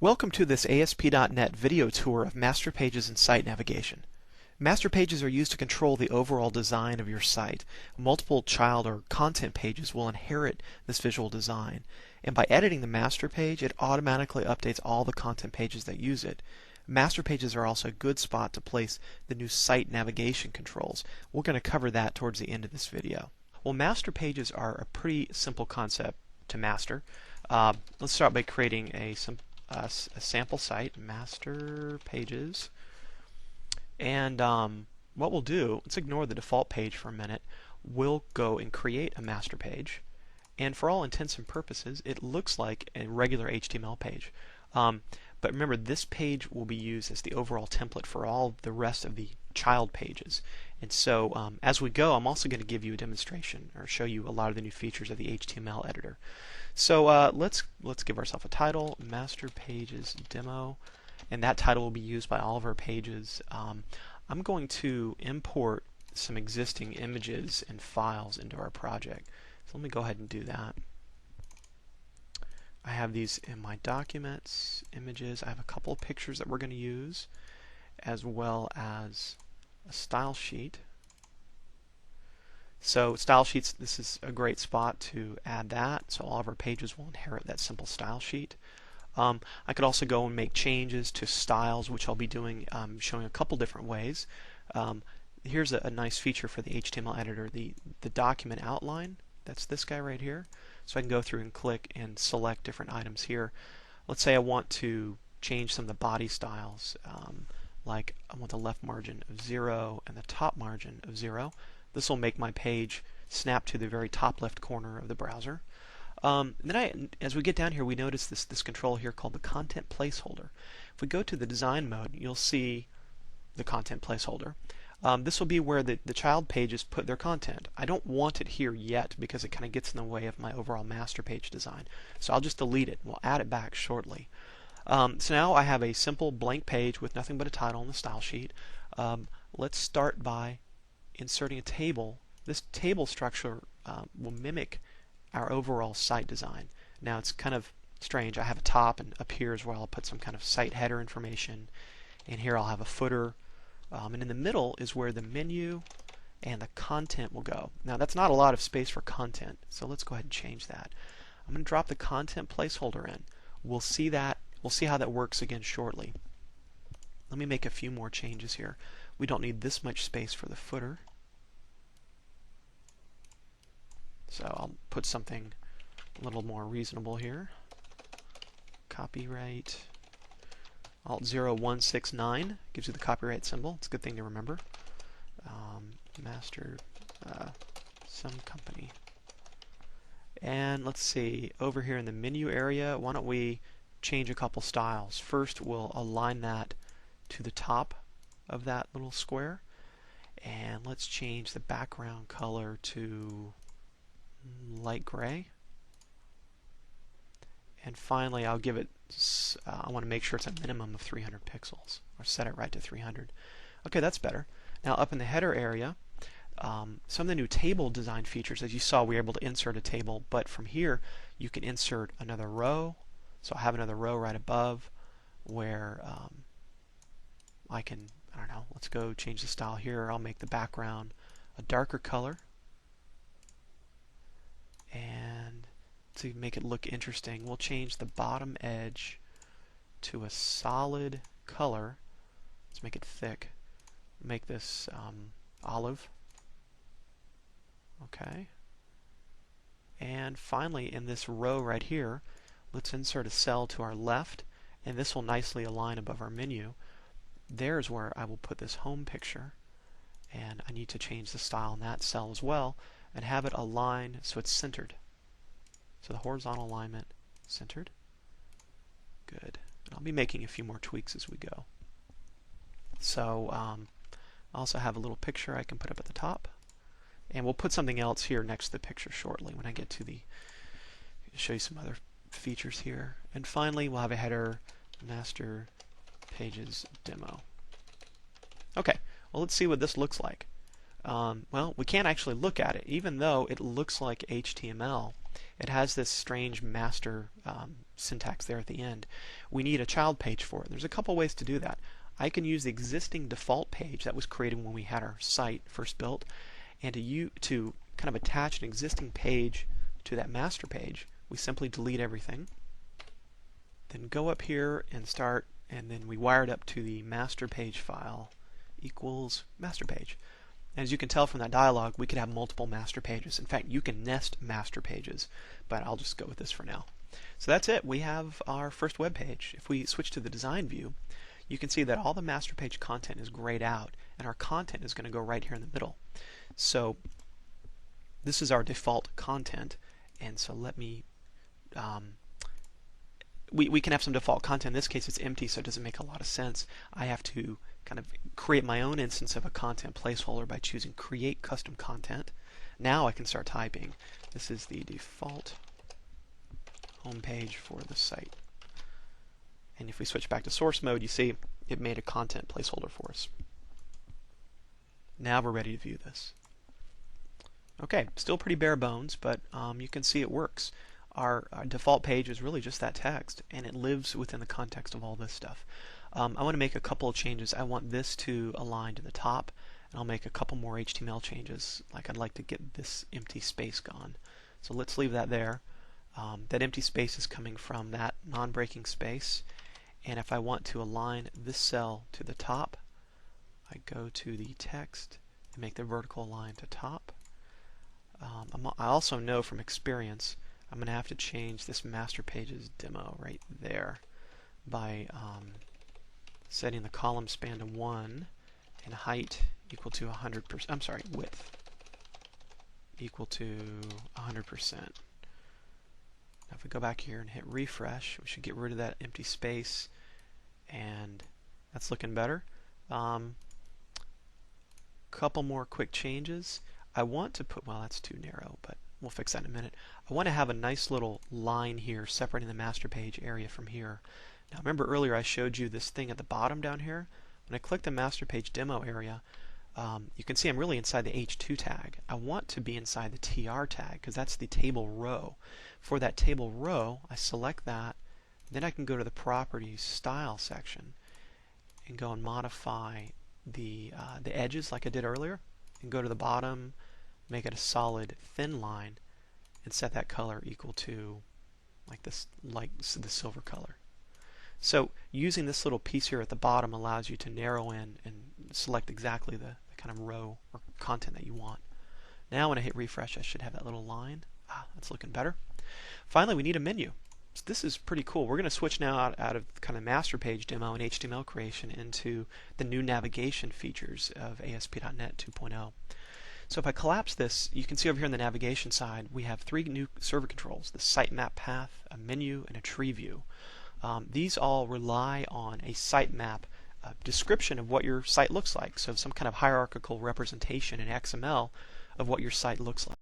Welcome to this ASP.NET video tour of master pages and site navigation. Master pages are used to control the overall design of your site. Multiple child or content pages will inherit this visual design, and by editing the master page, it automatically updates all the content pages that use it. Master pages are also a good spot to place the new site navigation controls. We're going to cover that towards the end of this video. Well, master pages are a pretty simple concept to master. Let's start by creating a sample site, master pages, and what we'll do, let's ignore the default page for a minute. We'll go and create a master page, and for all intents and purposes it looks like a regular HTML page, but remember, this page will be used as the overall template for all the rest of the child pages. And so as we go, I'm also going to give you a demonstration or show you a lot of the new features of the HTML editor. So let's give ourselves a title, Master Pages Demo, and that title will be used by all of our pages. I'm going to import some existing images and files into our project. So let me go ahead and do that. I have these in my documents, images. I have a couple of pictures that we're going to use, as well as a style sheet. So style sheets, this is a great spot to add that, so all of our pages will inherit that simple style sheet. I could also go and make changes to styles, which I'll be doing, showing a couple different ways. Here's a nice feature for the HTML editor, the document outline. That's this guy right here. So I can go through and click and select different items here. Let's say I want to change some of the body styles, like I want the left margin of 0 and the top margin of 0. This will make my page snap to the very top left corner of the browser. Then as we get down here, we notice this control here called the content placeholder. If we go to the design mode, you'll see the content placeholder. This will be where the child pages put their content. I don't want it here yet because it kind of gets in the way of my overall master page design. So I'll just delete it. We'll add it back shortly. So now I have a simple blank page with nothing but a title and the style sheet. Let's start by inserting a table. This table structure will mimic our overall site design. Now it's kind of strange. I have a top, and up here is where I'll put some kind of site header information, and here I'll have a footer, and in the middle is where the menu and the content will go. Now that's not a lot of space for content, so let's go ahead and change that. I'm going to drop the content placeholder in. We'll see how that works again shortly. Let me make a few more changes here. We don't need this much space for the footer, so I'll put something a little more reasonable here. Copyright Alt 0169 gives you the copyright symbol. It's a good thing to remember. Master some company. And let's see, over here in the menu area, why don't we change a couple styles. First, we'll align that to the top of that little square, and let's change the background color to light gray. And finally, I'll give it, I want to make sure it's a minimum of 300 pixels, or set it right to 300. Okay, that's better. Now up in the header area, some of the new table design features, as you saw, we were able to insert a table, but from here you can insert another row. So I have another row right above where I can, I don't know, let's go change the style here. I'll make the background a darker color, and to make it look interesting, we'll change the bottom edge to a solid color. Let's make it thick. Make this olive. Okay. And finally, in this row right here, let's insert a cell to our left, and this will nicely align above our menu. There's where I will put this home picture, and I need to change the style in that cell as well and have it align so it's centered. So the horizontal alignment centered. Good. And I'll be making a few more tweaks as we go. So I also have a little picture I can put up at the top, and we'll put something else here next to the picture shortly when I get to show you some other features here. And finally, we'll have a header, Master Pages Demo. Okay, well, let's see what this looks like. Well, we can't actually look at it. Even though it looks like HTML, it has this strange master syntax there at the end. We need a child page for it. There's a couple ways to do that. I can use the existing default page that was created when we had our site first built, and to kind of attach an existing page to that master page, we simply delete everything. Then go up here and start, and then we wire it up to the master page file equals master page. As you can tell from that dialog, we could have multiple master pages. In fact, you can nest master pages, but I'll just go with this for now. So that's it. We have our first web page. If we switch to the design view, you can see that all the master page content is grayed out, and our content is going to go right here in the middle. So this is our default content, and so let me we can have some default content. In this case, it's empty, so it doesn't make a lot of sense. I have to kind of create my own instance of a content placeholder by choosing Create Custom Content. Now I can start typing. This is the default home page for the site. And if we switch back to source mode, you see it made a content placeholder for us. Now we're ready to view this. Okay, still pretty bare bones, but you can see it works. Our default page is really just that text, and it lives within the context of all this stuff. I want to make a couple of changes. I want this to align to the top, and I'll make a couple more HTML changes. Like I'd like to get this empty space gone. So let's leave that there. That empty space is coming from that non-breaking space. And if I want to align this cell to the top, I go to the text and make the vertical line to top. I also know from experience I'm going to have to change this master pages demo right there by setting the column span to 1 and height equal to 100%. I'm sorry, width equal to 100%. Now if we go back here and hit refresh, we should get rid of that empty space, and that's looking better. Couple more quick changes. I want to put, well, that's too narrow, but we'll fix that in a minute. I want to have a nice little line here separating the master page area from here. Now remember earlier I showed you this thing at the bottom down here. When I click the master page demo area, you can see I'm really inside the H2 tag. I want to be inside the TR tag because that's the table row. For that table row, I select that. Then I can go to the properties style section and go and modify the edges like I did earlier, and go to the bottom, make it a solid thin line, and set that color equal to like this, like the silver color. So using this little piece here at the bottom allows you to narrow in and select exactly the kind of row or content that you want. Now when I hit refresh, I should have that little line. That's looking better. Finally, we need a menu. So this is pretty cool. We're going to switch now out of kind of master page demo and HTML creation into the new navigation features of ASP.NET 2.0. So if I collapse this, you can see over here on the navigation side we have 3 new server controls: the sitemap path, a menu, and a tree view. These all rely on a sitemap description of what your site looks like, so some kind of hierarchical representation in XML of what your site looks like.